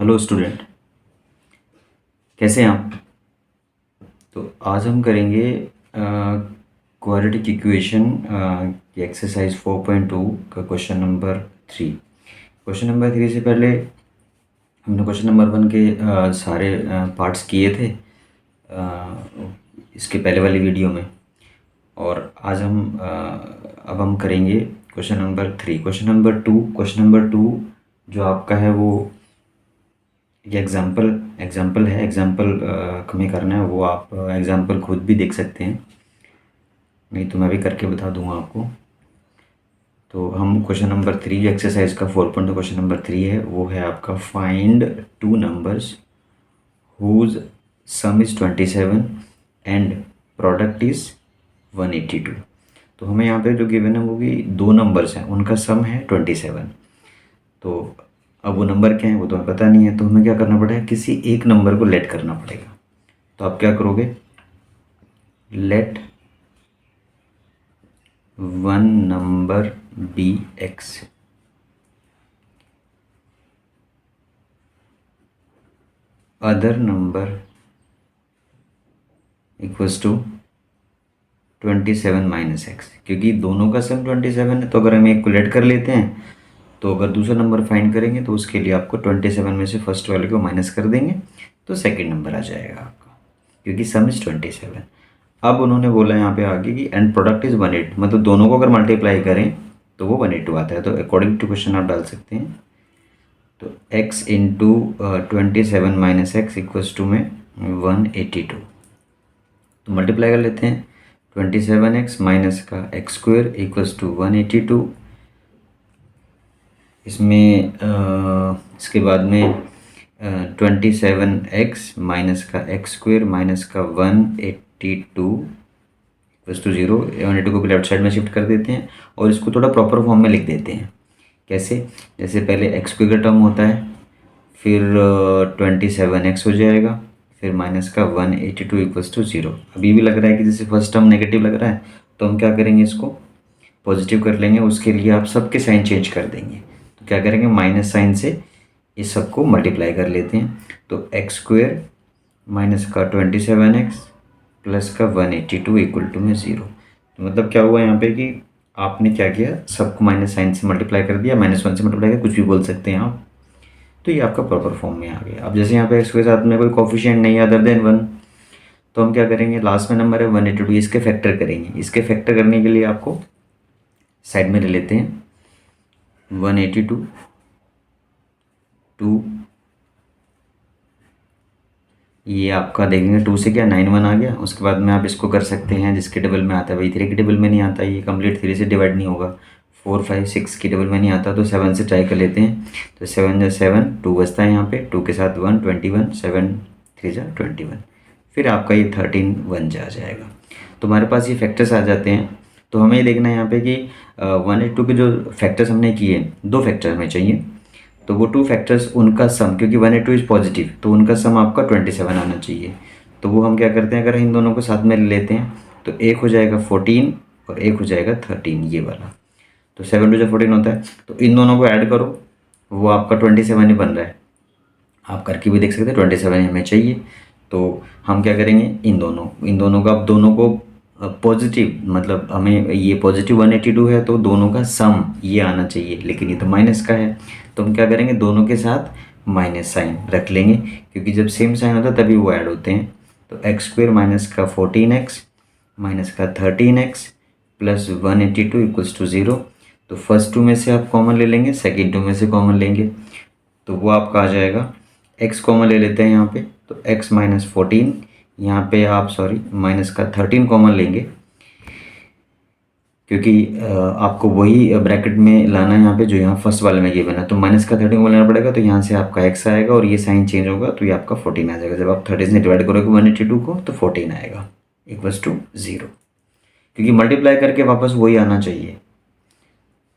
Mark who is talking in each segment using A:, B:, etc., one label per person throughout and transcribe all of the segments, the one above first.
A: Hello student, कैसे हैं आप। तो आज हम करेंगे क्वाड्रेटिक इक्वेशन की एक्सरसाइज 4.2 का क्वेश्चन नंबर 3। क्वेश्चन नंबर 3 से पहले हमने क्वेश्चन नंबर 1 के सारे पार्ट्स किए थे इसके पहले वाली वीडियो में। और आज अब हम करेंगे क्वेश्चन नंबर 3। क्वेश्चन नंबर 2 जो आपका है वो ये एग्जाम्पल है। एग्जाम्पल हमें करना है, वो आप एग्जाम्पल खुद भी देख सकते हैं, नहीं तो मैं भी करके बता दूंगा आपको। तो हम क्वेश्चन नंबर 3 जो एक्सरसाइज का 4.2 क्वेश्चन नंबर 3 है वो है आपका find two numbers whose sum is 27 and product is 182। तो हमें यहाँ पे जो गिवन है वो भी दो नंबर्स हैं, उनका सम है 27। तो अब वो नंबर क्या है वो तो हमें पता नहीं है, तो हमें क्या करना पड़ेगा, किसी एक नंबर को लेट करना पड़ेगा। तो आप क्या करोगे, let one number be x, other number equals to 27 minus x. क्योंकि दोनों का सम 27 है, तो अगर हम एक को लेट कर लेते हैं तो अगर दूसरा नंबर फाइंड करेंगे तो उसके लिए आपको 27 में से फर्स्ट वाले को माइनस कर देंगे तो सेकंड नंबर आ जाएगा आपका, क्योंकि सम इज़ 27। अब उन्होंने बोला यहाँ पे आगे कि एंड प्रोडक्ट इज़ 182, मतलब दोनों को अगर मल्टीप्लाई करें तो वो 182 आता है। तो अकॉर्डिंग टू क्वेश्चन आप डाल सकते हैं, तो x into 27 minus x equals to में 182। तो मल्टीप्लाई कर लेते हैं, 27x माइनस का एक्स स्क्वायर इक्वल्स टू 182। इसमें इसके बाद में 27x माइनस का एक्स स्क्वायर माइनस का 182 इक्वल्स टू 0। 182 को लेफ्ट साइड में शिफ्ट कर देते हैं और इसको थोड़ा प्रॉपर फॉर्म में लिख देते हैं। कैसे, जैसे पहले एक्स स्क्वायर का टर्म होता है, फिर 27x हो जाएगा, फिर माइनस का 182 इक्वल्स टू 0। अभी भी लग रहा है कि जैसे फर्स्ट टर्म नेगेटिव लग रहा है, तो हम क्या करेंगे, इसको पॉजिटिव कर लेंगे। उसके लिए आप सबके साइन चेंज कर देंगे। तो क्या करेंगे, माइनस साइन से इस सबको मल्टीप्लाई कर लेते हैं। तो एक्स स्क्वायर माइनस का 27x प्लस का 182 इक्वल टू में 0। तो मतलब क्या हुआ यहाँ पे कि आपने क्या किया, सबको माइनस साइन से मल्टीप्लाई कर दिया, -1 से मल्टीप्लाई कर, कुछ भी बोल सकते हैं आप। तो ये आपका प्रॉपर फॉर्म में आ गया। अब जैसे यहाँ पे एक्स के साथ में कोई कोफिशिएंट नहीं है अदर देन 1, तो हम क्या करेंगे, लास्ट में नंबर है 182, इसके फैक्टर करेंगे। इसके फैक्टर करने के लिए आपको साइड में ले लेते हैं 182 2, ये आपका देखेंगे 2 से क्या 91 आ गया। उसके बाद में आप इसको कर सकते हैं, जिसके टेबल में आता है भाई 3 के टेबल में नहीं आता, ये कंप्लीट 3 से डिवाइड नहीं होगा। 4 5 6 की टेबल में नहीं आता, तो 7 से ट्राई कर लेते हैं। तो 7 जा 7, 2 बचता है यहाँ पे, 2 के साथ 1 21, 7 3 जा 21, फिर आपका ये 13 1 जा जाएगा। तो हमारे पास ये फैक्टर्स आ जाते हैं। तो हमें ये देखना है यहाँ पे कि 182 के जो फैक्टर्स हमने किए, दो फैक्टर हमें चाहिए। तो वो टू फैक्टर्स उनका सम, क्योंकि 182 इज़ पॉजिटिव, तो उनका सम आपका 27 आना चाहिए। तो वो हम क्या करते हैं, अगर इन दोनों को साथ में ले लेते हैं तो एक हो जाएगा 14 और एक हो जाएगा 13, ये वाला। तो 7 टू जो 14 होता है, तो इन दोनों को ऐड करो, वो आपका 27 ही बन रहा है। आप करके भी देख सकते हैं, 27 हमें चाहिए। तो हम क्या करेंगे, इन दोनों का, अब दोनों को पॉजिटिव, मतलब हमें ये पॉजिटिव 182 है तो दोनों का सम ये आना चाहिए, लेकिन ये तो माइनस का है। तो हम क्या करेंगे, दोनों के साथ माइनस साइन रख लेंगे, क्योंकि जब सेम साइन होता है तभी वो ऐड होते हैं। तो एक्स स्क्वायर माइनस का 14x माइनस का 13x प्लस 182 इक्वल्स टू 0। तो फर्स्ट टू में से आप कॉमन ले लेंगे, सेकेंड टू में से कॉमन लेंगे, तो वो आपका आ जाएगा। x कॉमन ले लेते हैं यहाँ पे, तो x माइनस 14, यहाँ पे आप माइनस का 13 कॉमन लेंगे, क्योंकि आपको वही ब्रैकेट में लाना है यहाँ पे जो यहाँ फर्स्ट वाले में गिवन है। तो माइनस का 13 को लेना पड़ेगा, तो यहाँ से आपका x आएगा और ये साइन चेंज होगा, तो ये आपका 14 आ जाएगा। जब आप 30 से डिवाइड करोगे 182 को तो 14 आएगा इक्वल्स टू 0, क्योंकि मल्टीप्लाई करके वापस वही आना चाहिए।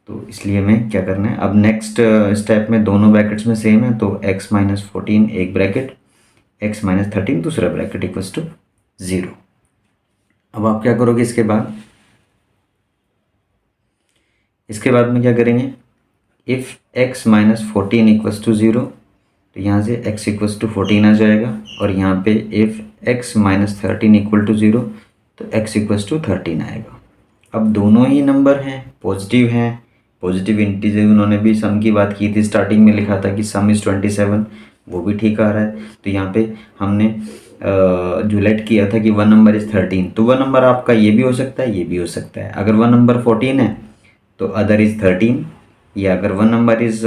A: तो इसलिए हमें क्या करना है, अब नेक्स्ट स्टेप में दोनों ब्रैकेट्स में सेम है, तो x माइनस 14 एक ब्रैकेट, x माइनस 13 दूसरा ब्रैकेट इक्वल्स टू 0। अब आप क्या करोगे, इसके बाद में क्या करेंगे, if x minus 14 equals to 0, तो यहाँ से x इक्वल्स टू 14 आ जाएगा, और यहाँ पे if x minus 13 equal to 0 तो x इक्वल्स टू 13 आएगा। अब दोनों ही नंबर हैं, पॉजिटिव हैं, पॉजिटिव इंटीजर। उन्होंने भी सम की बात की थी, स्टार्टिंग में लिखा था कि सम इज़ 27, वो भी ठीक आ रहा है। तो यहाँ पे हमने जो लेट किया था कि वन नंबर इज़ 13, तो वन नंबर आपका ये भी हो सकता है, ये भी हो सकता है। अगर वन नंबर 14 है तो अदर इज़ 13, या अगर वन नंबर इज़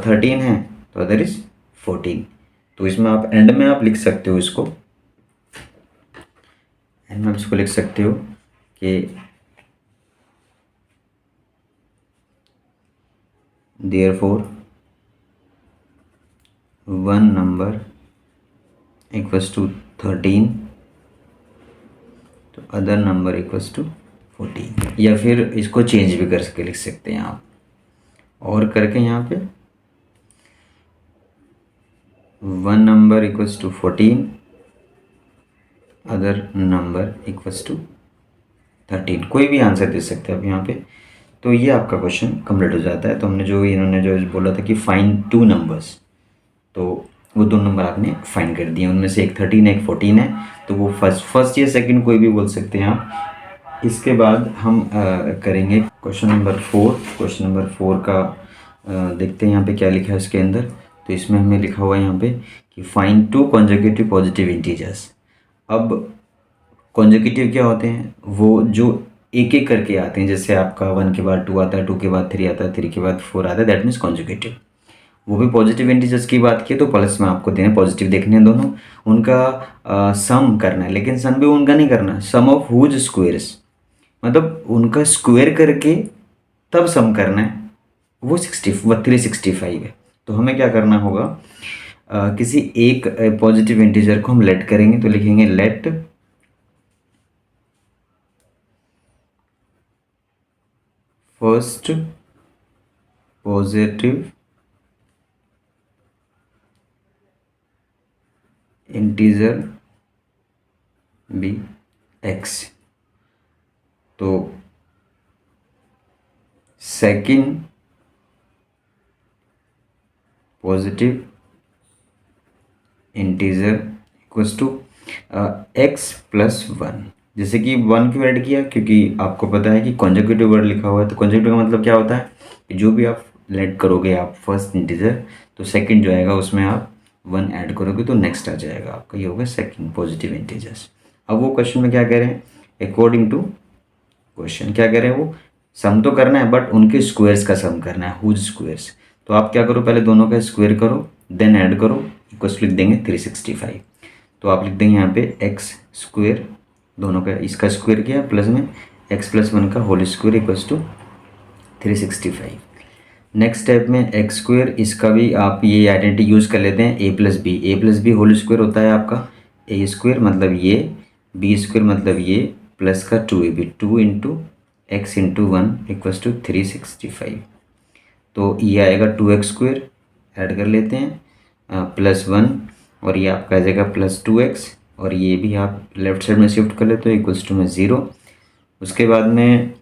A: 13 है तो अदर इज़ 14। तो इसमें आप एंड में आप लिख सकते हो इसको, एंड में आप इसको लिख सकते हो कि therefore one number equals to 13 तो अदर नंबर इक्वल्स टू 14, या फिर इसको चेंज भी कर सके लिख सकते हैं आप, और करके यहाँ पे one number equals to 14 other number equals to 13, कोई भी आंसर दे सकते हैं आप यहाँ पे। तो ये आपका क्वेश्चन कंप्लीट हो जाता है। तो हमने जो इन्होंने जो बोला था कि फाइंड टू नंबर्स, तो वो दो नंबर आपने फाइंड कर दिए, उनमें से एक 13 है एक 14 है, तो वो फर्स्ट या सेकंड कोई भी बोल सकते हैं आप। इसके बाद हम करेंगे क्वेश्चन नंबर 4। क्वेश्चन नंबर 4 का देखते हैं यहाँ पे क्या लिखा है इसके अंदर। तो इसमें हमें लिखा हुआ है यहाँ पे कि find two consecutive positive integers. अब कॉन्जिक्यूटिव क्या होते हैं, वो जो एक एक करके आते हैं, जैसे आपका 1 के बाद 2 आता है, 2 के बाद 3 आता है, 3 के बाद 4 आता है, दैट मीन्स कॉन्जिक्यूटिव। वो भी पॉजिटिव इंटीजर्स की बात की तो प्लस में आपको देना, पॉजिटिव देखने हैं दोनों, उनका सम करना है, लेकिन सम भी उनका नहीं करना, सम ऑफ हुज स्क्वेयर्स, मतलब उनका स्क्वायर करके तब सम करना है, वो 365 है। तो हमें क्या करना होगा, किसी एक पॉजिटिव इंटीजर को हम लेट करेंगे, तो लिखेंगे let first positive integer be x, तो second positive integer equals to x plus 1। जैसे कि 1 क्यों ऐड किया, क्योंकि आपको पता है कि कॉन्जिक्यूटिव वर्ड लिखा हुआ है, तो कॉन्जिक्यूटिव का मतलब क्या होता है कि जो भी आप लेट करोगे आप फर्स्ट इंटीजर, तो सेकंड जो आएगा उसमें आप 1 ऐड करोगे तो नेक्स्ट आ जाएगा आपका, ये होगा सेकंड पॉजिटिव इंटीजर्स। अब वो क्वेश्चन में क्या कह रहे हैं, अकॉर्डिंग टू क्वेश्चन क्या कह रहे हैं, वो सम तो करना है बट उनके स्क्वायर्स का सम करना है, हुज स्क्वायर्स। तो आप क्या करो, पहले दोनों का स्क्वायर करो देन ऐड करो, इक्वल्स लिख देंगे 365। तो आप लिख देंगे यहाँ पे एक्स स्क्वायर, दोनों का इसका स्क्वायर किया प्लस में x प्लस 1 का whole square equals to 365। Next step में एक्स स्क्वायर, इसका भी आप ये आइडेंटिटी यूज़ कर लेते हैं, a plus b whole square होता है आपका, ए स्क्वायर मतलब ये, बी स्क्वायर मतलब ये, प्लस का 2ab, 2 into x into 1 equals to 365। तो ये आएगा 2x स्क्वायर, ऐड कर लेते हैं प्लस 1, और ये आपका आ जाएगा प्लस 2x, और ये भी आप लेफ्ट साइड में शिफ्ट कर लेते हो इक्वल्स टू में 0। उसके बाद में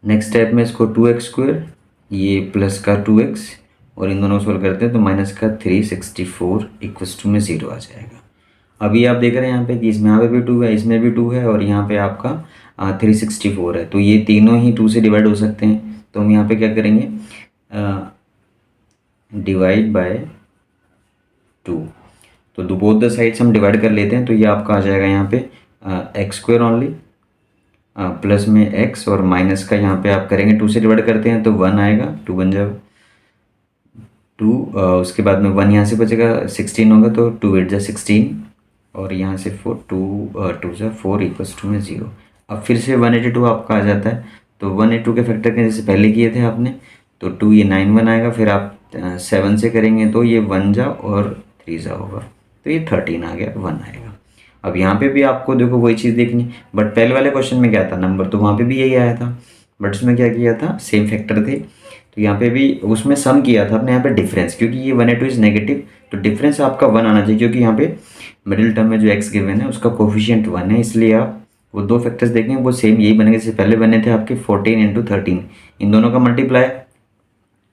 A: नेक्स्ट स्टेप में इसको 2x स्क्वायर, ये प्लस का 2x, और इन दोनों को सोल्व करते हैं तो माइनस का 364 इक्वल्स टू में 0 आ जाएगा। अभी आप देख रहे हैं यहाँ पे कि इसमें यहाँ पे भी 2 है, इसमें भी 2 है, और यहाँ पे आपका 364 है, तो ये तीनों ही 2 से डिवाइड हो सकते हैं। तो हम यहाँ पे क्या करेंगे, डिवाइड बाय 2, तो बोथ द साइड्स हम डिवाइड कर लेते हैं, तो ये आपका आ जाएगा यहाँ पे एक्स स्क्वायर ओनली, प्लस में x, और माइनस का यहाँ पे आप करेंगे 2 से डिवाइड करते हैं तो 1 आएगा, 2 बन जाएगा 2, उसके बाद में 1 यहाँ से बचेगा, 16 होगा तो 2 8 जा 16, और यहाँ से 4 2 जा 4 इक्वल्स टू में 0। अब फिर से 182 आपका आ जाता है, तो 182 के फैक्टर के जैसे पहले किए थे आपने, तो 2 ये 9 1 आएगा, फिर आप 7 से करेंगे तो ये 1 जा और 3 जा होगा, तो ये 13 आ गया, 1 आएगा। अब यहाँ पे भी आपको देखो वही चीज़ देखनी, बट पहले वाले क्वेश्चन में क्या था, नंबर तो वहाँ पे भी यही आया था, बट उसमें क्या किया था, सेम फैक्टर थे, तो यहाँ पे भी उसमें सम किया था अपने, यहाँ पे डिफरेंस, क्योंकि ये 182 इज नेगेटिव, तो डिफरेंस आपका 1 आना चाहिए, क्योंकि यहाँ पे मिडिल टर्म में जो x गिवन है उसका कोफिशिएंट 1 है, इसलिए आप वो दो फैक्टर्स देखेंगे वो सेम यही बनेंगे जैसे पहले बने थे आपके 14 इंटू 13, इन दोनों का मल्टीप्लाई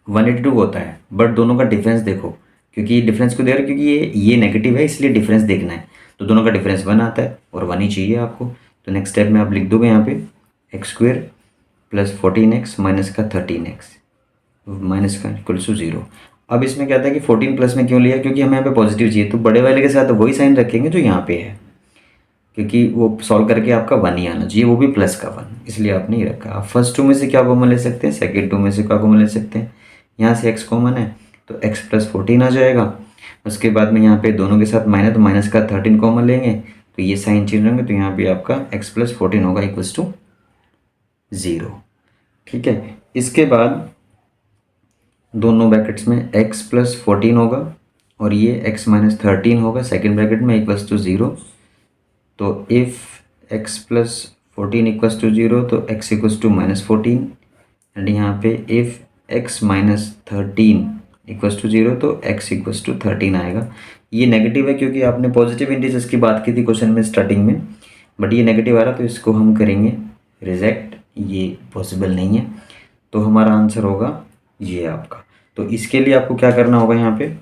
A: 182 होता है, बट दोनों का डिफरेंस देखो क्योंकि ये डिफरेंस को दे रहा है, क्योंकि ये नेगेटिव है इसलिए डिफरेंस देखना है, तो दोनों का डिफरेंस 1 आता है और 1 ही चाहिए आपको। तो नेक्स्ट स्टेप में आप लिख दोगे यहाँ पे x square plus 14x minus का 13x माइनस का इक्वल टू 0। अब इसमें क्या था कि 14 प्लस में क्यों लिया, क्योंकि हमें यहाँ पे पॉजिटिव चाहिए, तो बड़े वाले के साथ वही साइन रखेंगे जो यहाँ पे है, क्योंकि वो सॉल्व करके आपका 1 ही आना चाहिए, वो भी प्लस का 1, इसलिए आपने ये रखा। आप फर्स्ट टू में से क्या कॉमन ले सकते हैं, सेकेंड टू में से क्या कॉमन ले सकते हैं, यहाँ से x कॉमन है तो x प्लस 14 आ जाएगा। उसके बाद में यहाँ पे दोनों के साथ माइनस, तो माइनस का 13 कॉमन लेंगे तो ये साइन चेंज होंगे, तो यहाँ पे आपका x प्लस 14 होगा इक्वल्स टू 0। ठीक है, इसके बाद दोनों ब्रैकेट्स में x प्लस 14 होगा और ये x माइनस 13 होगा सेकेंड ब्रैकेट में इक्वल्स टू 0। तो if x plus 14 equals to 0 तो x equals to minus 14, and यहाँ पे if x minus 13 equals to 0 तो x इक्वल्स टू 13 आएगा। ये नेगेटिव है क्योंकि आपने पॉजिटिव इंटीजर्स की बात की थी क्वेश्चन में स्टार्टिंग में, बट ये नेगेटिव आ रहा तो इसको हम करेंगे रिजेक्ट, ये पॉसिबल नहीं है। तो हमारा आंसर होगा ये आपका। तो इसके लिए आपको क्या करना होगा, यहाँ पे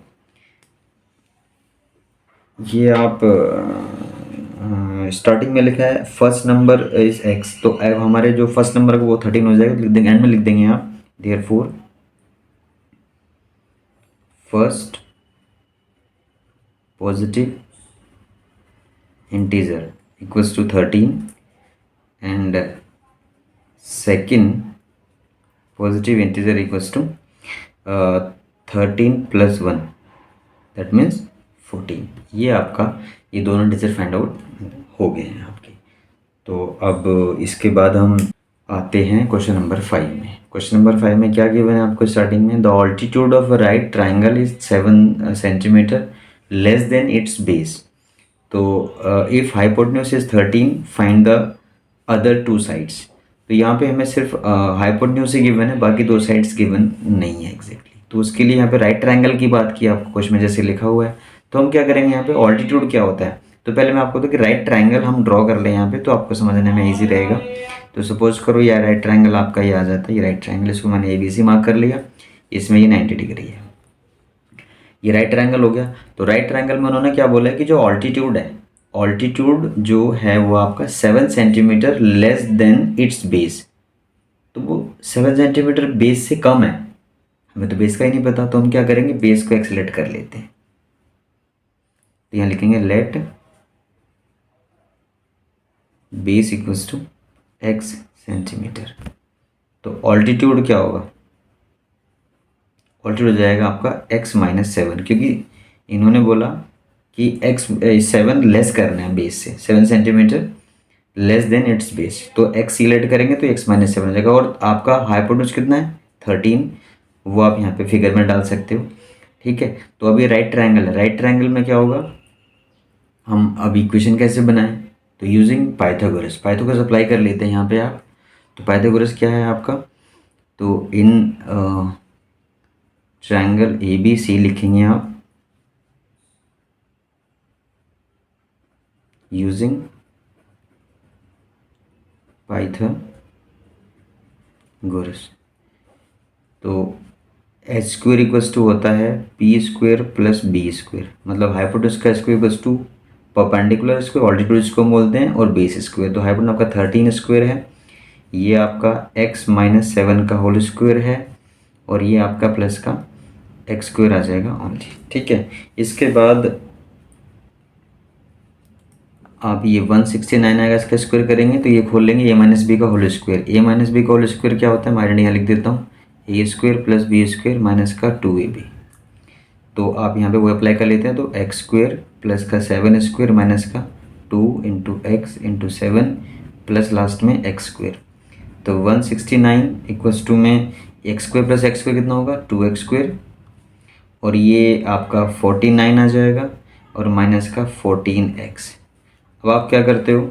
A: ये आप स्टार्टिंग में लिखा है फर्स्ट नंबर इज x, तो अब हमारे जो फर्स्ट नंबर को वो 13 हो जाएगा, लिख देंगे एंड में लिख देंगे आप therefore first positive integer equals to 13 and second positive integer equals to 13 plus 1 that means 14। ये आपका ये दोनों इंटीजर फाइंड आउट हो गए हैं आपके। तो अब इसके बाद हम आते हैं क्वेश्चन नंबर 5 में। क्वेश्चन नंबर 5 में क्या गिवन है आपको स्टार्टिंग में, the altitude of a right triangle is 7 centimetre less than its base. तो if hypotenuse is 13 find the other two sides. तो यहाँ पे हमें सिर्फ हाइपोटेन्यूज ही गिवन है, बाकी दो साइड्स गिवन नहीं है एग्जैक्टली। तो उसके लिए यहाँ पे राइट ट्राइंगल की बात की आपको क्वेश्चन में जैसे लिखा हुआ है। तो हम क्या करेंगे यहाँ पे, ऑल्टीट्यूड क्या होता है, तो पहले मैं आपको तो कि राइट ट्राइंगल हम ड्रॉ कर लें यहाँ पे, तो आपको समझने में ईजी रहेगा। तो सपोज करो यार राइट ट्राइंगल आपका ये आ जाता है, ये राइट ट्राइंगल, इसको मैंने ABC मार्क कर लिया, इसमें ये 90 डिग्री है, ये राइट ट्राइंगल हो गया। तो राइट ट्राइंगल में उन्होंने क्या बोला है कि जो ऑल्टीट्यूड है, ऑल्टीट्यूड जो है वो आपका 7 centimetre less than its base. तो वो 7 सेंटीमीटर बेस से कम है, हमें तो बेस का ही नहीं पता, तो हम क्या करेंगे बेस को एक्सलेट कर लेते हैं। तो यहाँ लिखेंगे let base equals to x centimetre. तो ऑल्टीट्यूड क्या होगा, ऑल्टीट्यूड हो जाएगा आपका x माइनस 7, क्योंकि इन्होंने बोला कि x 7 लेस करना है बेस से, 7 centimetre less than its base, तो x सिलेक्ट करेंगे तो x माइनस 7 हो जाएगा। और आपका हाइपोटेन्यूज कितना है 13, वो आप यहाँ पे फिगर में डाल सकते हो। ठीक है, तो अभी राइट ट्राइंगल है, राइट ट्राइंगल में क्या होगा, हम अब इक्वेशन कैसे बनाएं, तो यूजिंग पाइथागोरस, पाइथागोरस अप्लाई कर लेते हैं यहाँ पे आप। तो पाइथागोरस क्या है आपका, तो इन ट्राइंगल ABC लिखेंगे आप यूजिंग पाइथागोरस। तो एच स्क्वेयर इक्वल्स टू होता है P square plus B square, मतलब हाइपोटेन्यूज का square equals to perpendicular square, altitude जिसको हम बोलते हैं, और बेस स्क्वेयर। तो हाइपोटेन्यूज आपका 13 स्क्वेयर है, ये आपका x माइनस 7 का होल स्क्वेयर है, और ये आपका प्लस का x स्क्वेयर आ जाएगा ओनली। ठीक है, इसके बाद आप ये 169 आएगा, इसका स्क्वायर करेंगे तो ये खोल लेंगे a माइनस बी का whole square. a minus b का होल स्क्वायर क्या होता है, मैं यहाँ लिख देता हूँ a square plus b square minus का 2ab। तो आप यहाँ पे वो अप्लाई कर लेते हैं, तो एक्स स्क्वायर प्लस का 7 स्क्वायर माइनस का 2 into x into 7 plus last में एक्स स्क्वायर। तो 169 इक्वल्स टू में x square plus x square कितना होगा 2x स्क्वायर, और ये आपका 49 आ जाएगा, और माइनस का 14x। अब आप क्या करते हो,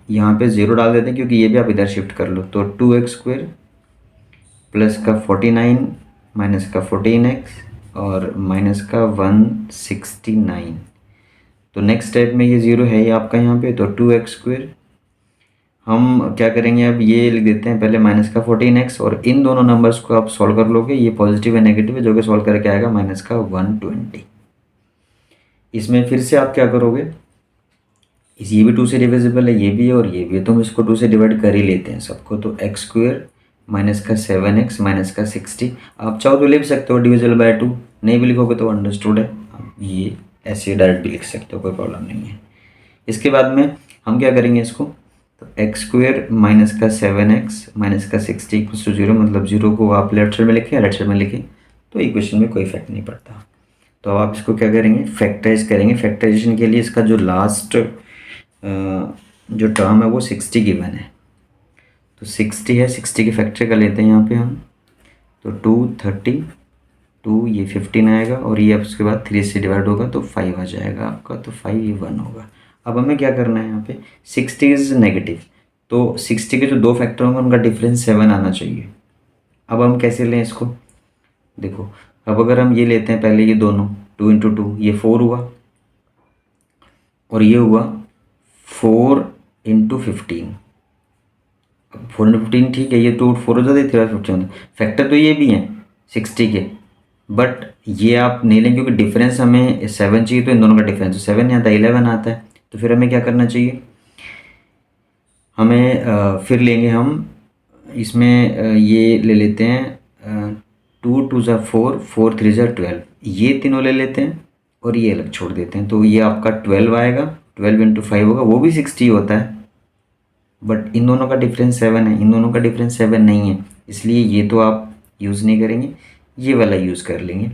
A: यहाँ पे 0 डाल देते हैं, क्योंकि ये भी आप इधर शिफ्ट कर लो। तो 2x स्क्वायर प्लस का 49 माइनस का 14x और माइनस का 169। तो नेक्स्ट स्टेप में ये 0 है ही आपका यहाँ पे, तो 2x स्क्वायर हम क्या करेंगे, अब ये लिख देते हैं पहले माइनस का 14x, और इन दोनों नंबर्स को आप सॉल्व कर लोगे, ये पॉजिटिव है नेगेटिव है, जो कि सॉल्व करके आएगा माइनस का 120। इसमें फिर से आप क्या करोगे, ये भी 2 से डिविजिबल है, ये भी है और ये भी है, तो हम इसको 2 से डिवाइड कर ही लेते हैं सबको। तो एक्स स्क्वेयर माइनस का 7x माइनस का 60, आप चाहो तो लिख सकते हो डिविजिबल बाय 2, नहीं भी लिखोगे तो अंडरस्टूड है, आप ये ऐसे डायरेक्ट भी लिख सकते हो, कोई प्रॉब्लम नहीं है। इसके बाद में हम क्या करेंगे इसको, तो एक्स स्क्वेयर माइनस का 7x माइनस का 60 इक्वल्स टू 0, मतलब 0 को आप लेफ्ट साइड में लिखें या राइट साइड में लिखें तो इक्वेशन में कोई इफेक्ट नहीं पड़ता। तो अब आप इसको क्या करेंगे, फैक्टराइज करेंगे। फैक्टराइजेशन के लिए इसका जो लास्ट जो टर्म है वो 60 गिवन है, तो 60 है, 60 की फैक्टर कर लेते हैं यहाँ पे हम, तो 2 ये 15 आएगा, और ये अब उसके बाद 3 से डिवाइड होगा तो 5 आ जाएगा आपका, तो 5 ये 1 होगा। अब हमें क्या करना है यहाँ पे, 60 इज नेगेटिव, तो 60 के जो दो फैक्टर होंगे उनका डिफरेंस 7 आना चाहिए। अब हम कैसे लें इसको, देखो अब अगर हम ये लेते हैं पहले, ये दोनों 2 इंटू 2 ये 4 हुआ, और ये हुआ 4 इंटू 15, 4 इंटू 15 ठीक है, ये 2 4 हो जाता है, 3 15 फैक्टर तो ये भी हैं 60 के, बट ये आप नहीं लें क्योंकि डिफरेंस हमें 7 चाहिए, तो इन दोनों का डिफरेंस 7 नहीं आता, 11 आता है। तो फिर हमें क्या करना चाहिए, हमें फिर लेंगे हम इसमें ये ले लेते हैं 2 2 ज़ा 4, 4 3 ज़ा 12, ये तीनों ले लेते हैं और ये अलग छोड़ देते हैं, तो ये आपका 12 आएगा, 12 इंटू 5 होगा, वो भी 60 होता है, बट इन दोनों का डिफरेंस 7 है, इन दोनों का डिफरेंस 7 नहीं है, इसलिए ये तो आप यूज़ नहीं करेंगे, ये वाला यूज़ कर लेंगे,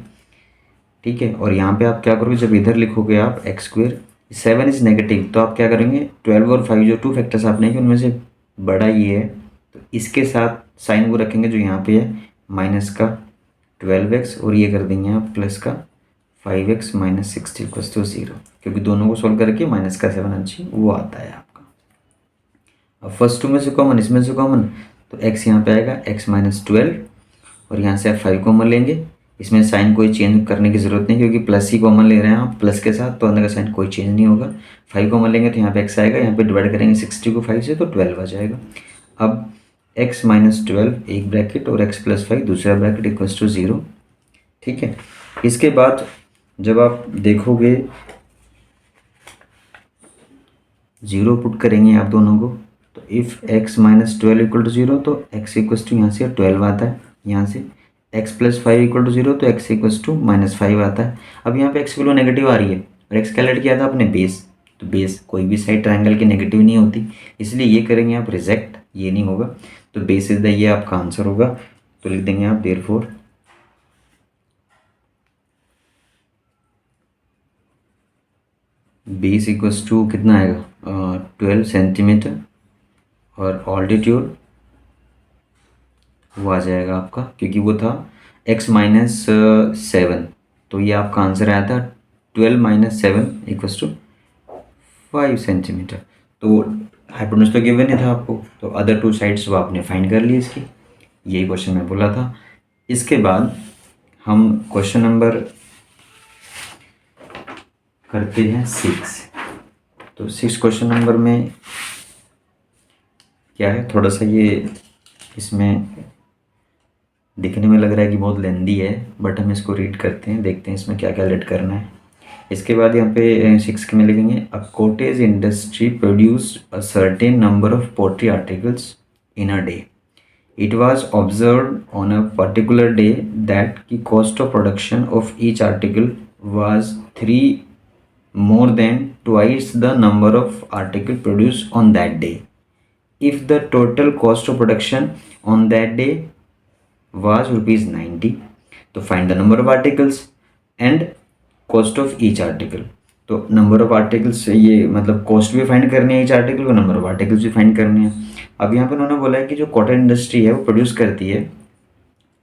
A: ठीक है। और यहाँ पे आप क्या करोगे, जब इधर लिखोगे आप एक्स स्क्वेयर, 7 इज नेगेटिव, तो आप क्या करेंगे, 12 और 5 जो 2 फैक्टर्स आपने कि उनमें से बड़ा ये है, तो इसके साथ साइन वो रखेंगे जो यहाँ पे है, माइनस का 12x, और ये कर देंगे आप प्लस का 5x माइनस 60 इक्वल्स टू 0, क्योंकि दोनों को सोल्व करके माइनस का 7 अच्छी वो आता है आपका। अब फर्स्ट 2 में से कॉमन, इसमें से कॉमन, तो x यहाँ पे आएगा x माइनस 12, और यहाँ से आप 5 कॉमन लेंगे, इसमें साइन कोई चेंज करने की ज़रूरत नहीं क्योंकि प्लस ही कॉमन ले रहे हैं आप प्लस के साथ, तो अंदर का साइन कोई चेंज नहीं होगा। 5 कॉमन लेंगे तो यहाँ पे x आएगा, यहाँ पे डिवाइड करेंगे 60 को 5 से तो 12 आ जाएगा। अब x माइनस 12 एक ब्रैकेट और x प्लस 5 दूसरा ब्रैकेट इक्वल्स टू 0, ठीक है। इसके बाद जब आप देखोगे 0 पुट करेंगे आप दोनों को, तो if x minus 12 equal to 0 तो x इक्वल्स टू यहाँ से 12 आता है, यहाँ से x प्लस 5 इक्वल टू 0 तो x इक्वल्स टू माइनस 5 आता है। अब यहाँ पे x की वैल्यू नेगेटिव आ रही है और x कैलकुलेट किया था अपने बेस, तो बेस कोई भी साइड ट्रायंगल की नेगेटिव नहीं होती, इसलिए ये करेंगे आप रिजेक्ट, ये नहीं होगा, तो बेस इज द ये आपका आंसर होगा। तो लिख देंगे आप देयरफॉर बेस इक्वल्स टू कितना आएगा 12 सेंटीमीटर, और ऑल्टीट्यूड वो आ जाएगा आपका, क्योंकि वो था x माइनस 7, तो ये आपका आंसर आया था 12 माइनस 7 इक्वल्स टू 5 सेंटीमीटर। तो हाइपोटेन्यूज तो गिवन ही था आपको, तो अदर 2 साइड्स वो आपने फाइंड कर ली इसकी, यही क्वेश्चन मैं बोला था। इसके बाद हम क्वेश्चन नंबर करते हैं 6। तो 6 क्वेश्चन नंबर में क्या है, थोड़ा सा ये इसमें दिखने में लग रहा है कि बहुत लेंदी है, बट हम इसको रीड करते हैं, देखते हैं इसमें क्या क्या लेट करना है। इसके बाद यहाँ पे 6 में लिखेंगे a cottage industry produce a certain number of poultry articles in a day. It was observe on a particular day that की cost of production of each article was 3 more than twice the number of article produced on that day. If the total cost of production on that day was rupees 90, तो find the number of articles and cost of each article। तो number of articles ये मतलब cost भी find करनी है each article को, number of articles भी find करने हैं। अब यहाँ पे उन्होंने बोला है कि जो कॉटन इंडस्ट्री है वो प्रोड्यूस करती है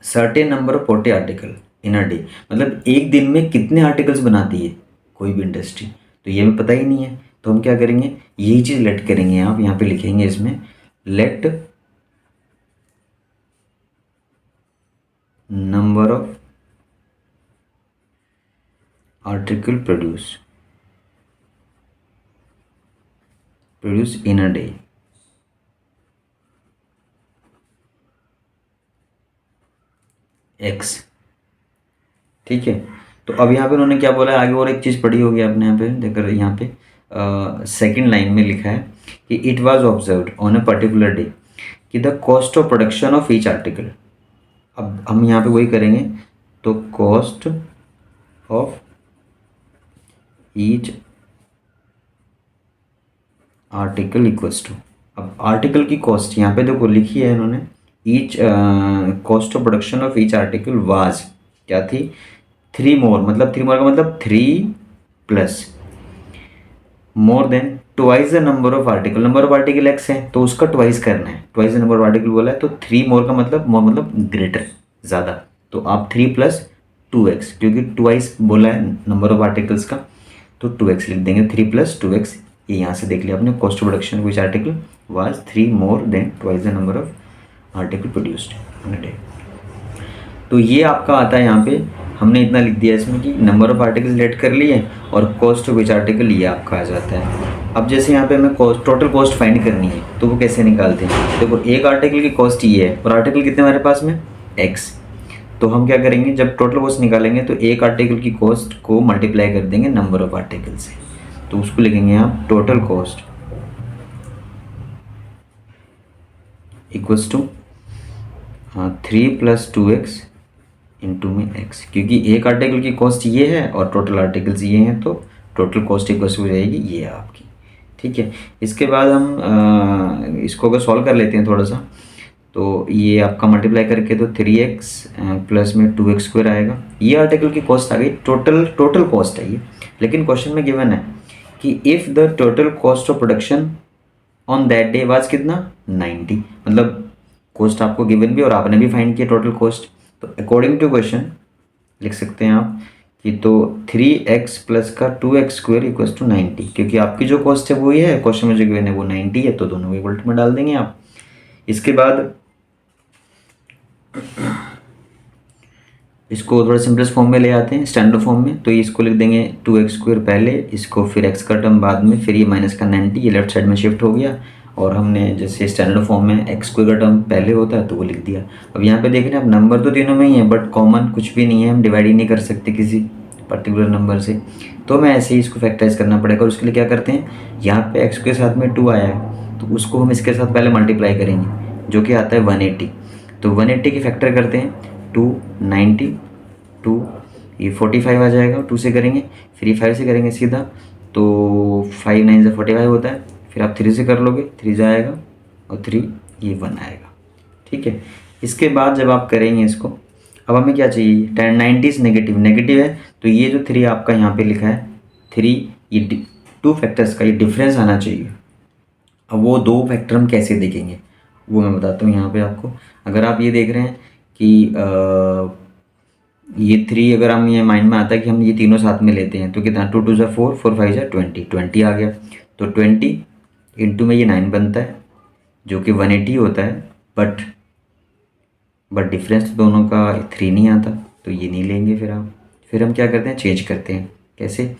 A: certain number of poultry article in a day, मतलब एक दिन में कितने आर्टिकल्स बनाती है कोई भी इंडस्ट्री, तो ये हमें पता ही नहीं है। तो हम क्या करेंगे, यही चीज़ लेट करेंगे, आप यहाँ पे लिखेंगे इसमें let number of article produce in a day, x. ठीक है, तो अब यहाँ पे उन्होंने क्या बोला है आगे, और एक चीज़ पढ़ी होगी आपने यहाँ पे देखकर, यहाँ पे सेकंड लाइन में लिखा है कि it was observed on a particular day कि the cost of production of each article. अब हम यहाँ पे वही करेंगे, तो cost of each article equals to, अब आर्टिकल की कॉस्ट यहाँ पे देखो लिखी है इन्होंने, each cost of production of each article was क्या थी, 3 मोर, मतलब 3 मोर का मतलब 3 plus more than twice the number of article, number of article x है तो उसका ट्वाइस करना है, twice the number of article बोला है, तो 3 मोर का मतलब मोर मतलब ग्रेटर, ज़्यादा, तो आप 3 प्लस 2x, क्योंकि ट्वाइस बोला है नंबर ऑफ आर्टिकल्स का, तो 2x लिख देंगे, 3 प्लस 2x। ये यहाँ से देख लिया आपने, cost of production which article was 3 more than twice the number of article produced in a day. तो ये आपका आता है यहाँ पे, हमने इतना लिख दिया इसमें कि नंबर ऑफ आर्टिकल ऐड कर लिए और कॉस्ट ऑफ विच आर्टिकल ये आपका आ जाता है। अब जैसे यहाँ पे हमें कॉस्ट, टोटल कॉस्ट फाइंड करनी है, तो वो कैसे निकालते हैं, देखो एक आर्टिकल की कॉस्ट ये है और आर्टिकल कितने हमारे पास में एक्स, तो हम क्या करेंगे जब टोटल कॉस्ट निकालेंगे तो एक आर्टिकल की कॉस्ट को मल्टीप्लाई कर देंगे नंबर ऑफ आर्टिकल से, तो उसको लिखेंगे आप total cost equals to 3 plus 2x into में एक्स, क्योंकि एक आर्टिकल की कॉस्ट ये है और टोटल आर्टिकल्स ये हैं, तो टोटल कॉस्ट इक्वल्स हो जाएगी ये आपकी। ठीक है, इसके बाद हम इसको अगर सॉल्व कर लेते हैं थोड़ा सा, तो ये आपका मल्टीप्लाई करके तो 3x प्लस में 2x स्क्वायर आएगा, ये आर्टिकल की कॉस्ट आ गई, टोटल कॉस्ट है ये। लेकिन क्वेश्चन में गिवन है कि if the total cost of production on that day was कितना 90, मतलब कॉस्ट आपको गिवन भी और आपने भी फाइंड किया टोटल कॉस्ट, तो अकॉर्डिंग टू क्वेश्चन लिख सकते हैं आप कि तो 3x प्लस का 2x स्क्वायर इक्वल्स टू 90, क्योंकि आपकी जो कॉस्ट है वो ये है, क्वेश्चन में जो गिवन है वो 90 है, तो दोनों को इक्वल में डाल देंगे आप। इसके बाद इसको थोड़ा सिंपलेस्ट फॉर्म में ले आते हैं, स्टैंडर्ड फॉर्म में, तो इसको लिख देंगे 2x स्क्वायर पहले, इसको फिर x का टर्म बाद में, फिर ये माइनस का 90 ये लेफ्ट साइड में शिफ्ट हो गया, और हमने जैसे स्टैंडर्ड फॉर्म में x स्क्वायर का टर्म पहले होता है तो वो लिख दिया। अब यहाँ पे देख रहे हैं आप नंबर तो तीनों में ही है बट कॉमन कुछ भी नहीं है, हम डिवाइड ही नहीं कर सकते किसी पर्टिकुलर नंबर से, तो मैं ऐसे ही इसको फैक्टराइज करना पड़ेगा। और उसके लिए क्या करते हैं, यहाँ पे x के साथ में 2 आया है तो उसको हम इसके साथ पहले मल्टीप्लाई करेंगे जो कि आता है 180, तो 180 की फैक्टर करते हैं 2 90 2, ये 45 आ जाएगा, 2 से करेंगे, फिर ये 5 से करेंगे सीधा, तो 5 9 से 45 होता है, फिर आप 3 से कर लोगे, 3 जाएगा और 3 ये 1 आएगा। ठीक है, इसके बाद जब आप करेंगे इसको, अब हमें क्या चाहिए, 10 90 नेगेटिव नेगेटिव है, तो ये जो 3 आपका यहाँ पे लिखा है 3, ये 2 फैक्टर्स का ये डिफरेंस आना चाहिए। अब वो 2 फैक्टर हम कैसे देखेंगे वो मैं बताता हूँ यहाँ पे आपको। अगर आप ये देख रहे हैं कि ये 3 अगर हम ये माइंड में आता है कि हम ये तीनों साथ में लेते हैं तो कितना 2 2 4 4 5 20 20 आ गया, तो 20 इंटू में ये 9 बनता है जो कि 180 होता है, बट डिफरेंस तो दोनों का 3 नहीं आता, तो ये नहीं लेंगे फिर हम क्या करते हैं, चेंज करते हैं, कैसे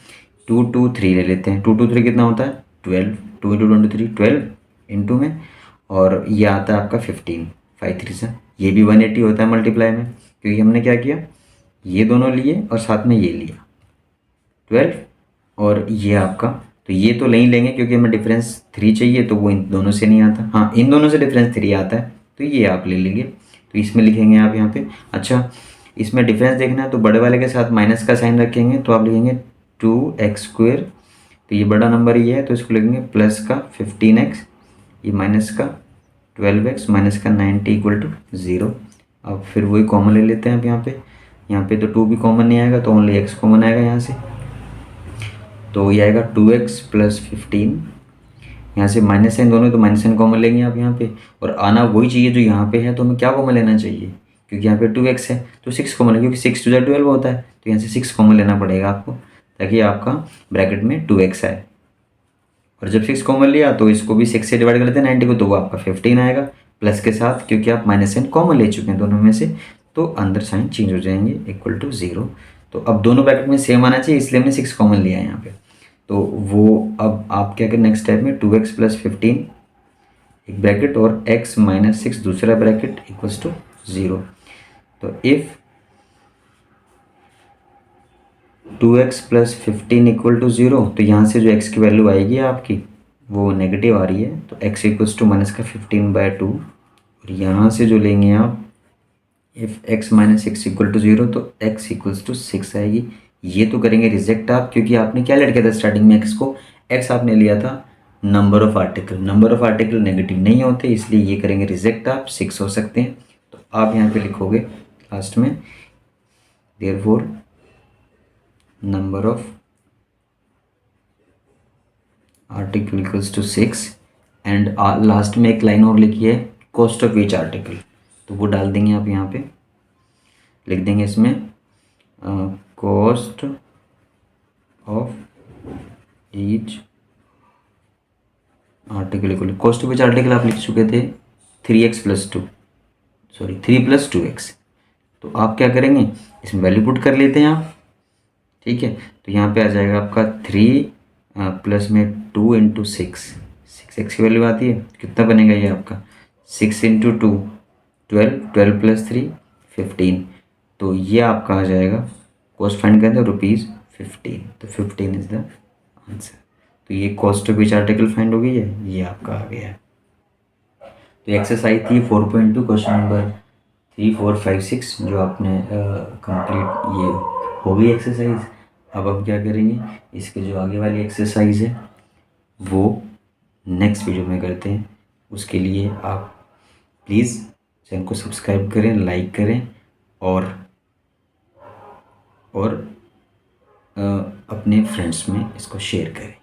A: 2 2 3 ले लेते हैं, 2 2 3 कितना होता है 12, 2 इंटू 23 12 इंटू में, और ये आता है आपका 15 5 3 से, ये भी 180 होता है मल्टीप्लाई में, क्योंकि हमने क्या किया ये दोनों लिए और साथ में ये लिया 12, और ये आपका, तो ये तो नहीं लेंगे क्योंकि हमें डिफरेंस 3 चाहिए, तो वो इन दोनों से नहीं आता, हाँ इन दोनों से डिफरेंस 3 आता है, तो ये आप ले लेंगे, तो इसमें लिखेंगे आप यहाँ पे। अच्छा, इसमें डिफरेंस देखना है तो बड़े वाले के साथ माइनस का साइन रखेंगे, तो आप लिखेंगे 2x स्क्वायर, तो ये बड़ा नंबर ये है तो इसको लिखेंगे प्लस का 15x, ये माइनस का 12x माइनस का 90 इक्वल टू 0। अब फिर वही कॉमन ले लेते हैं अब यहाँ पे तो 2 भी कॉमन नहीं आएगा, तो ओनली x कॉमन आएगा यहाँ से, तो ये आएगा 2x प्लस 15, यहाँ से माइनस साइन दोनों, तो माइनस साइन कॉमन लेंगे आप यहाँ पे, और आना वही चाहिए जो यहाँ पे है, तो हमें क्या कॉमन लेना चाहिए, क्योंकि यहाँ पे 2x है तो 6 कॉमन है, क्योंकि 6 2 12 होता है, तो यहाँ से 6 कॉमन लेना पड़ेगा आपको, ताकि आपका ब्रैकेट में 2x आए, और जब 6 कॉमन लिया तो इसको भी 6 से डिवाइड कर लेते हैं 90 को, तो वो आपका 15 आएगा प्लस के साथ, क्योंकि आप माइनस साइन कॉमन ले चुके हैं दोनों में से, तो अंदर साइन चेंज हो जाएंगे इक्वल टू 0। तो अब दोनों ब्रैकेट में सेम आना चाहिए, इसलिए हमने 6 कॉमन लिया है यहाँ पे, तो वो अब आप क्या करें नेक्स्ट स्टेप में 2x प्लस 15 एक ब्रैकेट और x माइनस 6 दूसरा ब्रैकेट इक्वल्स टू 0। तो if 2x plus 15 equal to 0, तो यहाँ से जो x की वैल्यू आएगी आपकी वो नेगेटिव आ रही है, तो x इक्वल्स टू माइनस का 15/2। और यहाँ से जो लेंगे आप, if x minus six equal to 0, तो x इक्वल्स टू 6 आएगी। ये तो करेंगे रिजेक्ट आप, क्योंकि आपने क्या लेट किया था स्टार्टिंग में x को, x आपने लिया था number of article, number of article negative नहीं होते, इसलिए ये करेंगे रिजेक्ट आप, 6 हो सकते हैं। तो आप यहाँ पे लिखोगे लास्ट में therefore number of article equals to 6, and last में एक लाइन और लिखी है कॉस्ट ऑफ ईच आर्टिकल, तो वो डाल देंगे आप यहाँ पे, लिख देंगे इसमें cost of each article equal, cost of each article आप लिख चुके थे 3 + 2x। तो आप क्या करेंगे, इसमें वैल्यू पुट कर लेते हैं आप, ठीक है। तो यहाँ पे आ जाएगा आपका 3 प्लस में 2 इंटू 6 की वैल्यू आती है, कितना बनेगा ये आपका 6 इंटू 2 12, 12 + 3 15। तो ये आपका आ जाएगा कॉस्ट फाइंड करते हैं ₹15, तो 15 इज द आंसर। तो ये cost of each article find हो गई है, ये आपका आ गया है। तो एक्सरसाइज थी 4.2 क्वेश्चन नंबर 3, 4, 5, 6 जो आपने कंप्लीट ये हो गई एक्सरसाइज। अब हम क्या करेंगे, इसके जो आगे वाली एक्सरसाइज है वो नेक्स्ट वीडियो में करते हैं। उसके लिए आप प्लीज़ चैनल को सब्सक्राइब करें, लाइक करें और अपने फ्रेंड्स में इसको शेयर करें।